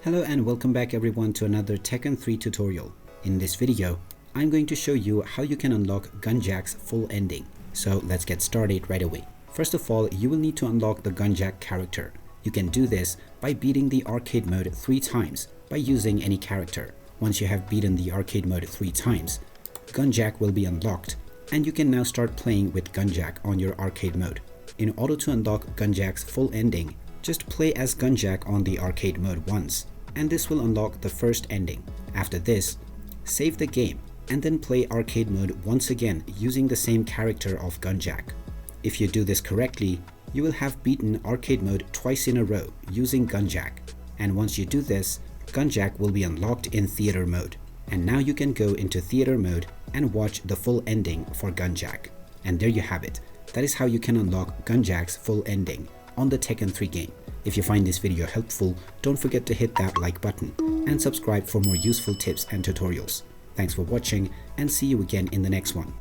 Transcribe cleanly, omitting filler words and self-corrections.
Hello and welcome back everyone to another Tekken 3 tutorial. In this video, I'm going to show you how you can unlock Gunjack's full ending. So let's get started right away. First of all, you will need to unlock the Gunjack character. You can do this by beating the arcade mode 3 times by using any character. Once you have beaten the arcade mode 3 times, Gunjack will be unlocked and you can now start playing with Gunjack on your arcade mode. In order to unlock Gunjack's full ending, just play as Gunjack on the arcade mode once, and this will unlock the first ending. After this, save the game and then play arcade mode once again using the same character of Gunjack. If you do this correctly, you will have beaten arcade mode twice in a row using Gunjack. And once you do this, Gunjack will be unlocked in theater mode. And now you can go into theater mode and watch the full ending for Gunjack. And there you have it. That is how you can unlock Gunjack's full ending on the Tekken 3 game. If you find this video helpful, don't forget to hit that like button and subscribe for more useful tips and tutorials. Thanks for watching and see you again in the next one.